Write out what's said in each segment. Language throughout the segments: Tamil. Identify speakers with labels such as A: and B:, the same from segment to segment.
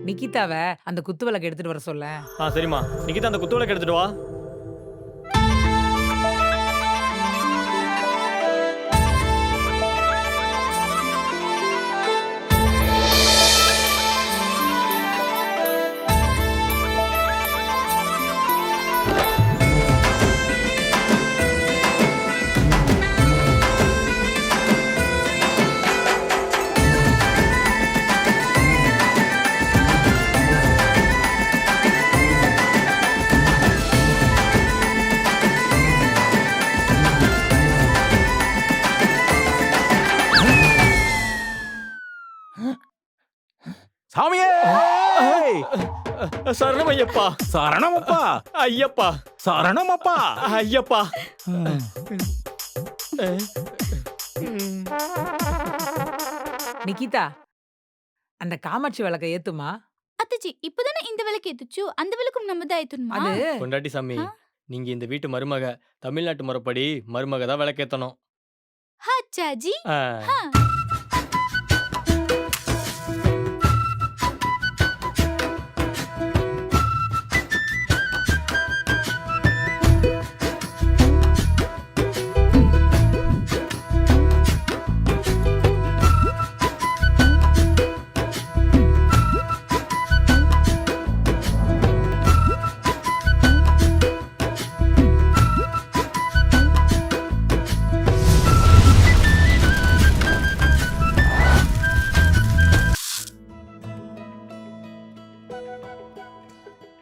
A: நிக்கிதாவ அந்த குத்து விளக்கு எடுத்துட்டு வர சொல்ல.
B: சரிம்மா. நிக்கிதா அந்த குத்து விளக்கு எடுத்துட்டு வா.
C: சாமியே!
B: சரணம் ஐயப்பா.
C: சரணமப்பா!
B: ஐயப்பா.
C: சரணமப்பா!
B: ஐயப்பா.
A: நிக்கிதா, அந்த காமாட்சி விளக்க ஏத்துமா.
D: அத்தச்சி இப்பதானே இந்த விளக்கு ஏத்துச்சு, அந்த விளக்கும் நம்ம தான் ஏத்தணுமா?
A: அது
B: பொண்டாட்டி சாமி, நீங்க இந்த வீட்டு மருமக. தமிழ்நாட்டு முறைப்படி மருமக தான் விளக்கேத்தணும்.
D: அச்சாஜி.
B: ஆ.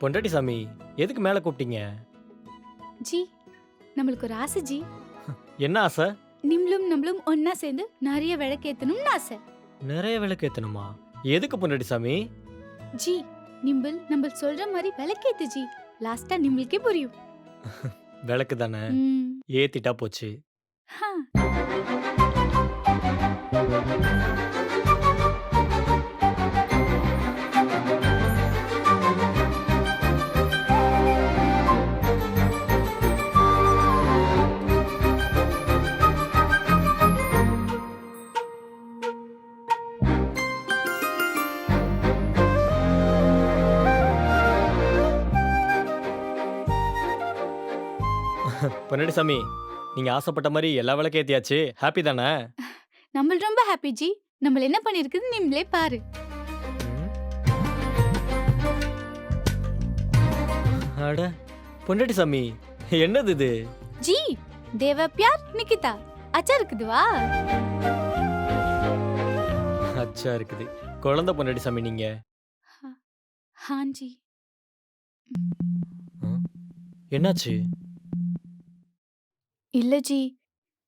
B: பொண்டாட்டி சாமி, எதுக்கு மேல கூப்பிட்டீங்க?
D: ஜி, நம்மளுக்கு ஒரு ஆசை ஜி.
B: என்ன ஆசை?
D: நம்மளும் ஒன்னா சேர்ந்து நிறைய விளக்கு ஏத்தணும்னு ஆசை.
B: நிறைய விளக்கு ஏத்தணுமா? எதுக்கு பொண்டாட்டி சாமி?
D: ஜி, நம்ம சொல்ற மாதிரி விளக்கேத்து ஜி. லாஸ்டா நிம்மளுக்கே புரியும்.
B: விளக்கு தானே, ஏத்திட்டா போச்சு.
D: ஹா.
B: பொண்டாட்டி சாமி, நீங்க ஆசைப்பட்ட மாதிரி எல்லா விளக்கு ஏத்தியாச்சு. ஹாப்பி தானே?
D: நம்ம ரொம்ப ஹாப்பி ஜி. நம்ம என்ன பண்ணிருக்குது நீங்களே பாரு.
B: அட பொண்டாட்டி சாமி, என்னது இது?
D: ஜி, தேவ பியார் நிக்கிதா அச்சா இருக்குதுவா?
B: அச்சா இருக்குது. குழந்தை பொண்டாட்டி சாமி நீங்க.
D: ஹாஞ்சி.
B: என்னாச்சு?
D: இல்ல ஜி,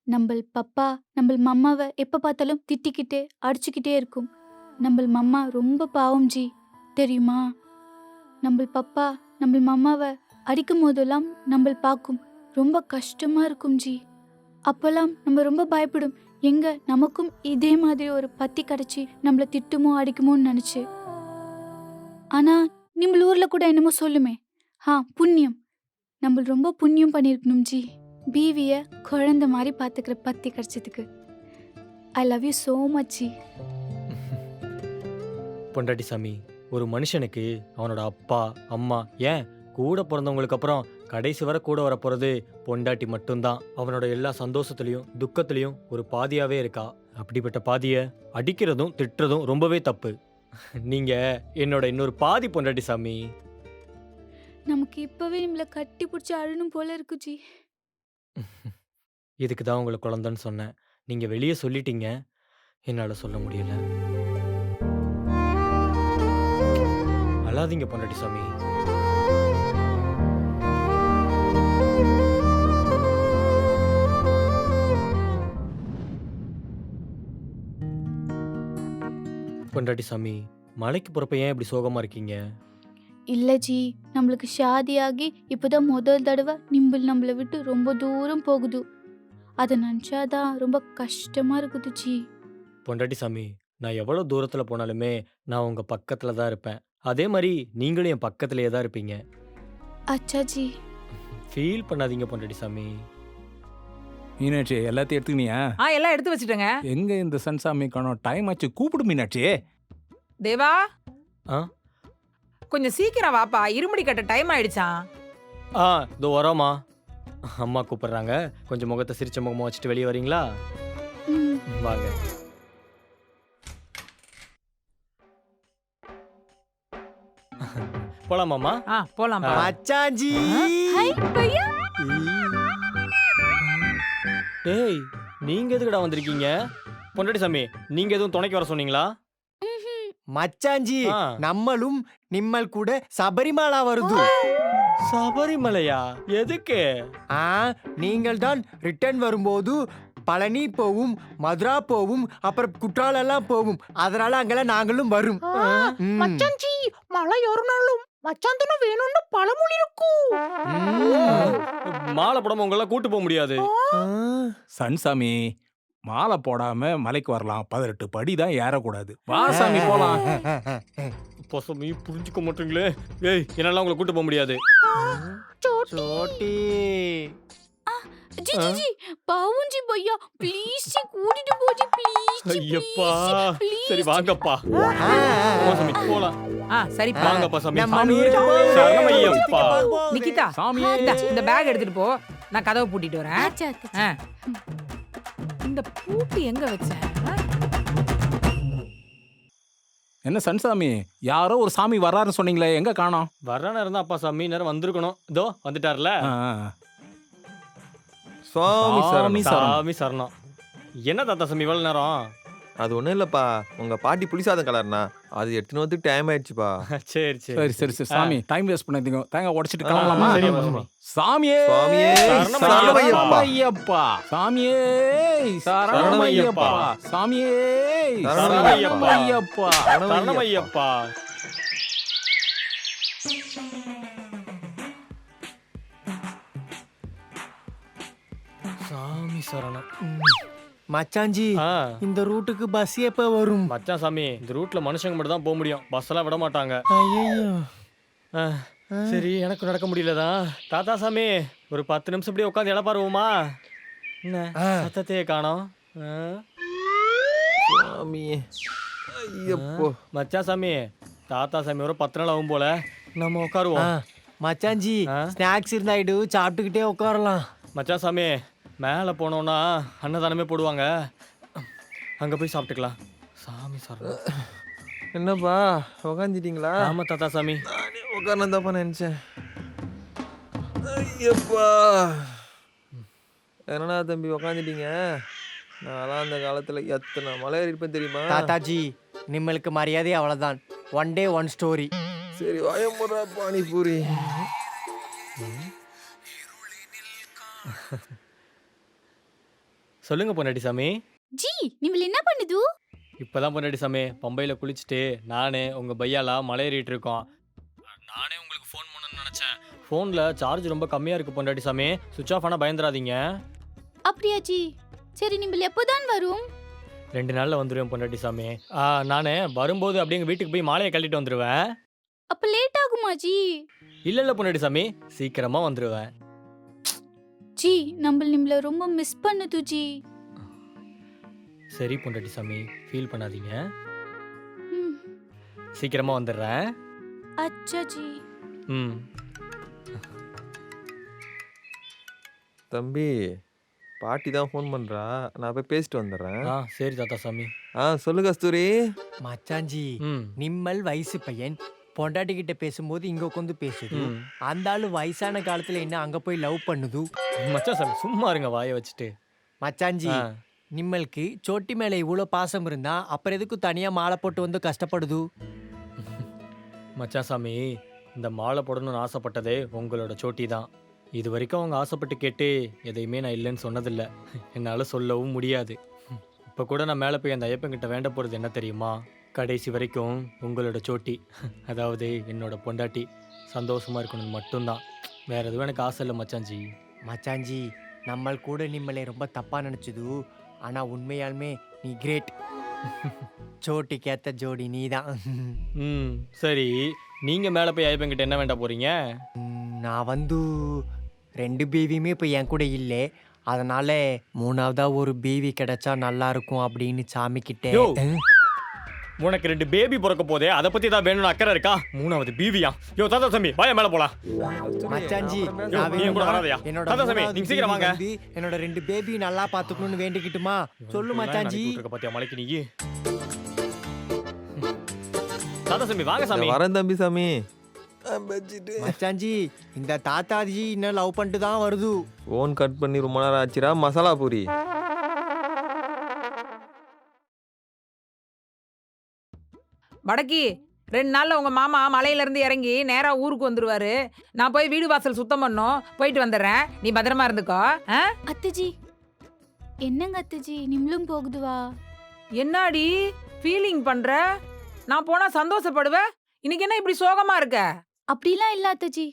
D: நம்ம பப்பா நம்ம மம்மாவை எப்ப பார்த்தாலும் திட்டிக்கிட்டே அடிச்சுக்கிட்டே இருக்கும். நம்ம மம்மா ரொம்ப பாவம் ஜி, தெரியுமா? நம்ம பப்பா நம்ம மம்மாவை அடிக்கும் போதெல்லாம் நம்ம பார்க்கும் ரொம்ப கஷ்டமா இருக்கும் ஜி. அப்பெல்லாம் நம்ம ரொம்ப பயப்படும், எங்க நமக்கும் இதே மாதிரி ஒரு பத்தி கிடைச்சி நம்மள திட்டுமோ அடிக்குமோன்னு நினைச்சு. ஆனா நம்ம ஊர்ல கூட என்னமோ சொல்லுமே, புண்ணியம். நம்ம ரொம்ப புண்ணியம் பண்ணிருக்கணும் ஜி. பீவிய குழந்தை மாதிரி பாத்துக்கிற பத்தி கிடைச்சதுக்கு. ஐ love you so much G.
B: பொண்டாட்டி சாமி, ஒரு மனுஷனுக்கு அவனோட அப்பா அம்மா ஏன் கூட பிறந்தவங்களுக்கு அப்புறம் கடைசி வரை கூட வர போறது பொண்டாட்டி மட்டும்தான். அவனோட எல்லா சந்தோஷத்துலயும் துக்கத்திலையும் ஒரு பாதியாவே இருக்கா. அப்படிப்பட்ட பாதிய அடிக்கிறதும் திட்டுறதும் ரொம்பவே தப்பு. நீங்க என்னோட இன்னொரு பாதி பொண்டாட்டி சாமி.
D: நமக்கு இப்பவே நம்மள கட்டி பிடிச்சி அழணும் போல இருக்கு ஜி.
B: இதுக்கு தான் உங்களை குழந்தைன்னு சொன்னேன். நீங்க வெளியே சொல்லிட்டீங்க, என்னால சொல்ல முடியல. அழாதீங்க பொண்டாட்டி சாமி. பொண்டாட்டி சாமி, மலைக்கு போறப்ப ஏன் இப்படி சோகமா இருக்கீங்க?
D: இல்ல ஜி, நம்மளுக்கு ஷாதியாகி இப்பதான் முதல் தடவை நம்மளை விட்டு ரொம்ப தூரம் போகுது. அதை நினைச்சாதான் ரொம்ப கஷ்டமா இருக்குது ஜி.
B: பொண்டாட்டி சாமி, நான் எவ்வளவு தூரத்துல போனாலுமே நான் உங்க பக்கத்துல தான் இருப்பேன். அதே மாதிரி நீங்களும் என் பக்கத்திலேயே தான் இருப்பீங்க.
D: அச்சா ஜி.
B: ஃபீல் பண்ணாதீங்க பொண்டாட்டி சாமி.
C: மீனாட்சி எல்லாத்தையும் எடுத்துக்கினியா?
A: எல்லாம் எடுத்து வச்சுட்டேங்க.
C: எங்க இந்த சன்சாமி காணோம்? டைம் ஆச்சு, கூப்பிடு மீனாட்சி.
A: தேவா, கொஞ்சம் சீக்கிரம் வாப்பா, இருமுடி கட்ட டைம் ஆயிடுச்சாம்.
B: ஆ இதோ வரோம்மா. அம்மா கூப்பிடுறாங்க. கொஞ்சம் முகத்தை சிரிச்ச முகமா வச்சுட்டு வெளியே வரீங்களா?
D: ம்.
B: வாங்க. போலாமாம்மா?
A: போலாம்ப்பா.
E: மச்சாஞ்சி
D: ஹாய் பையா.
B: டேய் நீங்க எதுக்குடா வந்திருக்கீங்க? பொண்டாட்டி சாமி நீங்க எதுவும் துணைக்கு வர சொன்னீங்களா?
D: ம்ஹும்.
E: மச்சாஞ்சி
B: ஆ.
E: நம்மளும் நிம்மல் கூட சபரிமலா வருது.
B: சபரிமலையா? எதுக்கு?
E: நீங்கள் தான் ரிட்டர்ன் வரும்போது பழனி போவும், மதுரா போவும், அப்புறம் குற்றாலெல்லாம் போவும். அதனால அங்கெல்லாம் நாங்களும் வரும். ம்.
F: மச்சாஞ்சி மழை ஏறினாலும் மச்சாந்தனம் வேணும்னு பழமொழி இருக்கும்.
E: ம்.
B: மாலை போடாம உங்கள கூட்டு போக முடியாது.
E: ஆ.
C: சன்சாமி மாலை போடாம மலைக்கு வரலாம். 18 படி தான் ஏறக்கூடாது. வா சாமி போலாம்.
B: பசமி புரிஞ்சுக்க மாட்டீங்களே. ஏய் என்னெல்லாம் உங்களை கூட்டு போக முடியாது.
E: சோட்டி
D: ஜி ஜி ஜி பாவும் ஜி பையா ப்ளீஸ் ஜி கூட்டிட்டு போ ஜி ப்ளீஸ் ஜி
B: ஐயப்பா.
D: ப்ளீஸ்.
B: சரி வாங்கப்பா.
E: ஆ.
B: போலாம் சாமி போலாம்.
A: சரிப்பா.
B: வாங்கப்பா சாமி.
E: நம்ம
C: சாமியே.
E: வீட்டுக்கு போய்
B: சரணமையப்பா.
E: சுத்திட்டு பார்க்க போகுது.
A: நிக்கிதா,
C: சாமியே.
A: இந்த பேக் எடுத்துட்டு போ. நான் கதவை பூட்டிட்டு வரேன்.
D: ஆச்சா, ஆச்சா.
A: ஆ. இந்த பூட்டு எங்க வச்சேன்?
C: என்ன சன்சாமி யாரோ ஒரு சாமி வர்றாருன்னு சொன்னீங்களே, எங்க காணோம்?
B: வர்றான இருந்தா அப்பா சாமி நேரம் வந்திருக்கணும். இதோ வந்துட்டார்ல.
C: ஆ, ஆ.
G: சுவாமி
C: சாமி
G: சரணம்.
C: சரணம்.
B: சாமி சரணம். என்ன தாத்தா சாமி இவ்வளவு நேரம்?
G: அது ஒண்ணும் இல்லப்பா, உங்க பாட்டி புளிசாதம் கலர்னா அது எடுத்துன்னு வந்து டைம் ஆயிடுச்சுப்பா.
B: சரி சரி
C: சரி சரி சரி சாமி டைம் வேஸ்ட் பண்ணாதீங்க. தேங்காய் உடைச்சிட்டு கிளம்பலாமா?
B: சரி அப்பா சாமி.
C: சாமியே
G: சுவாமியே
B: சரணமையப்பா.
C: சரணமையப்பா. சாமியே
B: சரணமையப்பா.
C: சரணமையப்பா. சாமியே
G: சரணமையப்பா.
C: சரணமையப்பா.
B: சரணமையப்பா. சாமி சரணம்.
E: மச்சாஞ்சி
B: ஆ
E: இந்த ரூட்டுக்கு பஸ் எப்ப வரும்?
B: மச்சான் சாமி இந்த ரூட்ல மனுஷங்க மட்டும் தான் போக முடியும். பஸ் எல்லாம் விட மாட்டாங்க.
E: ஐயையோ.
B: ஆ, சரி எனக்கு நடக்க முடியலதான். தாத்தா சாமி ஒரு 10 நிமிஷம் இப்படியே உட்காந்து இடம் பாருவோமா? என்ன
E: ஆ.
B: சத்தத்தையே காணோம்.
G: சுவாமி ஐயப்போ.
B: மச்சான் சாமி தாத்தா சாமி ஒரு 10 நாள் ஆகும் போல. நம்ம
E: ஆ,
B: உட்காருவோம்.
E: மச்சாஞ்சி
B: ஆ.
E: ஸ்நாக்ஸ் இருந்தாயிடு சாப்பிட்டுக்கிட்டே உட்காரலாம்.
B: மச்சான் சாமி மேலே போனோம்னா அன்னதானமே போடுவாங்க. அங்கே போய் சாப்பிட்டுக்கலாம். சாமி சரணம்.
G: என்னப்பா உக்காந்துட்டீங்களா?
B: ஆமா தாத்தா சாமி.
G: நானே உட்காரணும் தான்ப்பா நினைச்சேன். ஐயப்பா. என்னடா தம்பி உக்காந்துட்டீங்க? நான்லாம் அந்த காலத்துல எத்தனை மலை ஏறி இருப்பேன் தெரியுமா?
E: தாத்தாஜி நிம்மளுக்கு மரியாதை அவ்வளவுதான். One day one story.
G: சரி வாயமுறா பானிபூரி.
B: சொல்லுங்க பொன்னாடி சாமி.
D: ஜி நீங்க என்ன பண்ணுது?
B: இப்பதான் பொன்னாடி சாமி பம்பையில் குளிச்சுட்டு நானே உங்க பையாலா மலை ஏறிட்டு இருக்கோம். நானே உங்களுக்கு ஃபோன் பண்ணணும்னு நினைச்சேன். ஃபோனில் சார்ஜ் ரொம்ப கம்மியாக இருக்கு பொன்னாடி சாமி. சுவிட்ச் ஆஃப் ஆனால் பயந்துடாதீங்க.
D: அப்படியா ஜி? சரி நீங்கள் எப்போதான் வரும்?
B: 2 நாளில் வந்துடுவேன் பொன்னாடி சாமி. நான் வரும்போது அப்படியே எங்கள் வீட்டுக்கு போய் மாலையை கழட்டிட்டு வந்துடுவேன்.
D: அப்ப லேட் ஆகுமா ஜி?
B: இல்லை பொன்னாடி சாமி சீக்கிரமாக வந்துடுவேன்.
D: ஜி நம்மள ரொம்ப மிஸ் பண்ணுது ஜி.
B: சரி பொண்டாட்டி சாமி ஃபீல் பண்ணாதீங்க.
D: ம்.
B: சீக்கிரமாக வந்துடுறேன்.
D: அச்சா ஜி.
B: ம்
G: தம்பி பாட்டி தான் ஃபோன் பண்றா, நான் போய் பேசிட்டு வந்துடுறேன்.
B: சரி தாத்தா சாமி.
G: சொல்லு கஸ்தூரி.
E: மச்சாஞ்சி
B: ம்
E: நிம்மல் வயசு பையன் பொண்டாட்டி கிட்ட பேசும்போது இங்க உட்காந்து பேசுது.
B: ம்
E: அந்த ஆளு வயசான காலத்துல என்ன அங்க போய் லவ் பண்ணுது?
B: மச்சான் சாமி சும்மா இருங்க வாயை வச்சுட்டு.
E: மச்சாஞ்சி
B: ஆ,
E: நிம்மலுக்கு சோட்டி மேல இவ்வளோ பாசம் இருந்தா அப்புறம் எதுக்கு தனியா மாலை போட்டு வந்து கஷ்டப்படுது?
B: மச்சான் சாமி இந்த மாலை போடணும்னு ஆசைப்பட்டதே உங்களோட சோட்டி தான். இது வரைக்கும் அவங்க ஆசைப்பட்டு கேட்டு எதையுமே நான் இல்லைன்னு சொன்னதில்லை. என்னால் சொல்லவும் முடியாது. இப்போ கூட நான் மேலே போய் அந்த ஐயப்பன்கிட்ட வேண்ட போகிறது என்ன தெரியுமா? கடைசி வரைக்கும் உங்களோட சோட்டி, அதாவது என்னோட பொண்டாட்டி சந்தோஷமாக இருக்கணும்னு மட்டும்தான். வேற எதுவும் எனக்கு ஆசை இல்லை மச்சாஞ்சி.
E: மச்சாஞ்சி நம்மள் கூட நிம்மலை ரொம்ப தப்பா நினைச்சது. ஆனா உண்மையாலுமே நீ கிரேட். சோட்டிக்கு ஏத்த ஜோடி நீதான்.
B: ம் சரி, நீங்கள் மேலே போய் ஐயப்பன்கிட்ட என்ன வேண்ட போகிறீங்க?
E: நான் வந்து 2 பேபியுமே இப்போ என் கூட இல்லை. அதனால 3வதா ஒரு பேபி கிடைச்சா நல்லா இருக்கும் அப்படின்னு சாமி கிட்ட.
B: யோ. உனக்கு 2 பேபி பிறக்க போதே அதை பத்தி தான் வேணும்னு அக்கறை இருக்கா? 3வது பீவியா? யோ தாத்தா சாமி வாயா மேல போலாம்.
E: மச்சாஞ்சி
B: யோ,
E: நான்
B: நீ என் கூட வராதயா?
E: என்னோட
B: தாத்தா சாமி நீங்க சீக்கிரம் வாங்க.
E: என்னோட 2 பேபி நல்லா பாத்துக்கணும்னு வேண்டிக்கிட்டுமா? சொல்லு மச்சாஞ்சி.
B: பாத்தியா மலைக்கு நீ. தாத்தா சாமி வாங்க சாமி.
G: வரேன் தம்பி சாமி.
E: மச்சாஞ்சி இந்த தாத்தாஜி இன்னும் லவ் பண்ணிட்டு தான் வருது.
G: ஃபோன் கட் பண்ணி ரொம்ப நேரம் ஆச்சுரா. மசாலா பூரி.
F: வடக்கி 2 நாள்ல உங்க மாமா மலையில இருந்து இறங்கி நேரா ஊருக்கு வந்துருவாரு. நான் போய் வீடு வாசல் சுத்தம் பண்ணோம், போயிட்டு வந்துடுறேன். நீ பத்திரமா இருந்துக்கோ.
D: அத்தஜி என்னங்க அத்தஜி நிம்மளும் போகுதுவா?
F: என்னாடி ஃபீலிங் பண்ற? நான் போனா சந்தோஷப்படுவேன். இன்னைக்கு என்ன இப்படி சோகமா இருக்க?
D: அப்படிலாம் இல்ல அத்தஜி.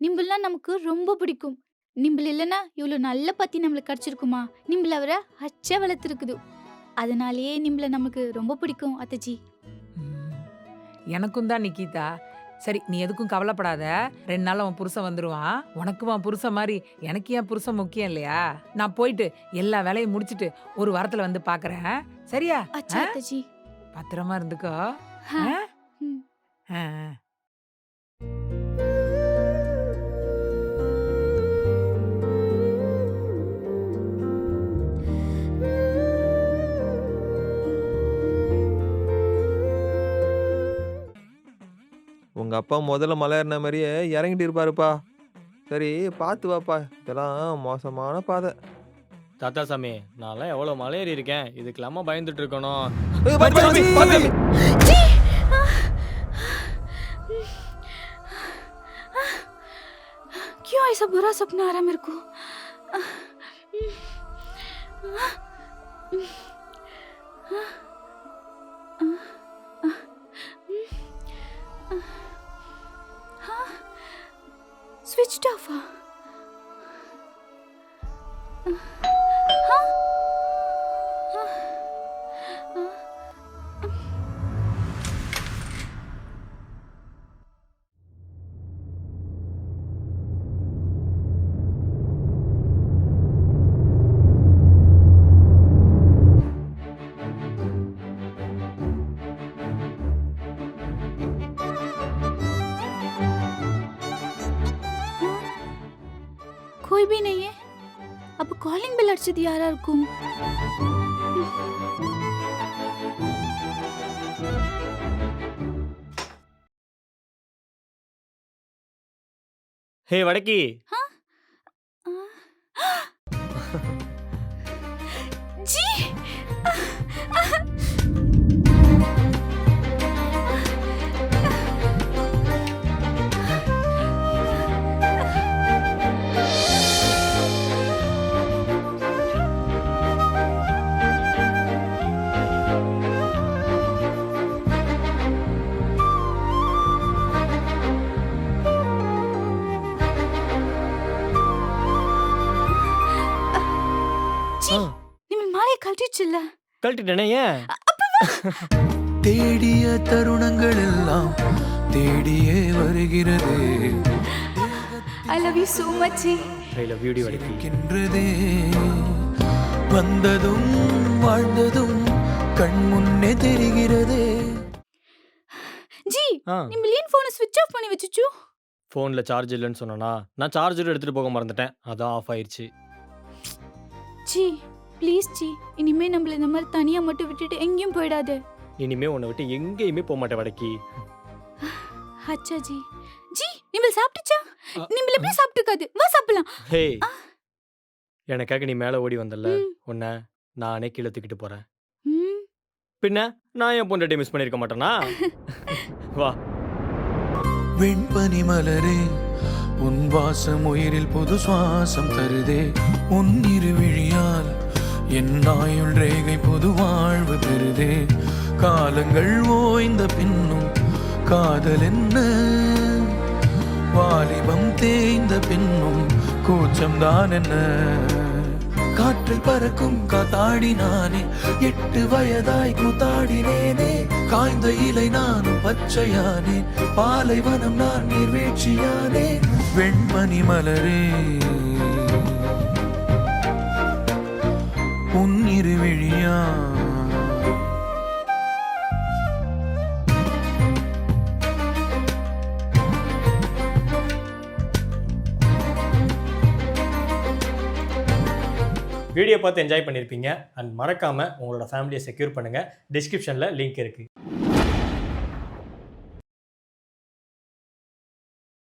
D: நிம்பல்லாம் நமக்கு ரொம்ப பிடிக்கும். நிம்பல் இல்லைன்னா இவ்வளோ நல்ல பத்தி நம்மளுக்கு கிடைச்சிருக்குமா? நிம்பல் அவரை அச்சா வளர்த்துருக்குது. அதனாலேயே நிம்பல நமக்கு ரொம்ப பிடிக்கும் அத்தஜி.
F: எனக்கும் தான் நிக்கிதா. சரி நீ எதுக்கும் கவலைப்படாத. 2 நாள்ல உன் புருஷன் வந்துருவான். உனக்கு உன் புருஷன் மாதிரி எனக்கு என் புருஷன் முக்கியம் இல்லையா? நான் போயிட்டு எல்லா வேலையும் முடிச்சிட்டு 1 வாரத்துல வந்து பாக்குறேன். சரியா?
D: அச்சா அத்தஜி.
F: பத்திரமா இருந்துக்கோ.
D: ஆ.
F: ஆ?
D: ம்.
F: ஆ.
G: உங்க அப்பா முதல்ல மலை ஏறின மாதிரியே இறங்கிட்டு இருப்பாருப்பா. சரி பார்த்து வாப்பா. இதெல்லாம் மோசமான பாதை.
B: தாத்தா சாமி நான்லாம் எவ்வளவு மலையேறி இருக்கேன். இதுக்கெல்லாமா பயந்துட்டு இருக்கணும்?
G: ஏய், பாத்து, பாத்து, பாத்து.
D: क्यों ऐसा बुरा सपना आ रहा मेरे को? Switch off. कोई भी नहीं है. अब कॉलिंग बेल अடிச்சது யாரா இருக்கும்?
B: ஹே வடக்கி.
D: जी.
B: ஆ,
D: நிம்ம மாலை கழட்டிச்சுல்ல?
B: கழட்டிட்டேனே ஏன்?
H: தேடிய தருணங்கள் எல்லாம் தேடியே வருகிறது.
D: I love you so much. जी.
B: ஐ லவ் யூ டி வடக்கி.
H: இருக்கின்றதே வந்ததும் வாழ்ந்ததும் கண் முன்னே தெரிகிறதே.
D: जी.
B: ஆ,
D: நிம்ம ஏன் போனை ஸ்விட்ச் ஆஃப் பண்ணி வச்சுச்சு?
B: ஃபோன்ல சார்ஜ் இல்லைன்னு சொன்னா நான் சார்ஜர் எடுத்துட்டு போக மறந்துட்டேன். அதான் ஆஃப் ஆயிருச்சு.
D: जी ப்ளீஸ் जी இனிமே நம்மள இந்த மாதிரி தனியா மட்டும் விட்டுட்டு எங்கேயும் போயிடாத.
B: இனிமே உன்னை விட்டு எங்கேயுமே போக மாட்டேன் வடக்கி.
D: अच्छा जी. जी நிம்ம சாப்பிட்டுச்சா?
B: அ,
D: நிம்ம எப்படி சாப்பிட்டுக்காது? வா சாப்பிடலாம்.
B: ஹே எனக்காக நீ மேல ஓடி வந்தல்ல,
D: ம்.
B: உன்னை நானே கீழே தூக்கிட்டு போறேன்.
D: ம்.
B: பின்ன நான் என் பொண்டாட்டியை மிஸ் பண்ணிருக்க மாட்டேனா? வா.
H: வெண்பனி மலரே உன் வாசம் உயிரில் புது சுவாசம் தருதே. உன் இருவிழியால் என் ஆயுள் ரேகை புது வாழ்வு பெறுதே. காலங்கள் ஓய்ந்த பின்னும் காதல் என்ன? வாலிபம் தேய்ந்த பின்னும் கூச்சம்தான் என்ன? காற்றில் பறக்கும் காத்தாடி நானே 8 வயதாய் கூத்தாடினேனே. காய்ந்த இலை நானும் பச்சையானே. பாலைவனம் நான் நீர்வீழ்ச்சியானே. வெண்மணி மலரே உன் இருவிழியா
B: வீடியோ பார்த்து என்ஜாய் பண்ணியிருப்பீங்க. அண்ட் மறக்காமல் உங்களோட ஃபேமிலியை செக்யூர் பண்ணுங்கள். டிஸ்கிரிப்ஷனில் லிங்க் இருக்குது.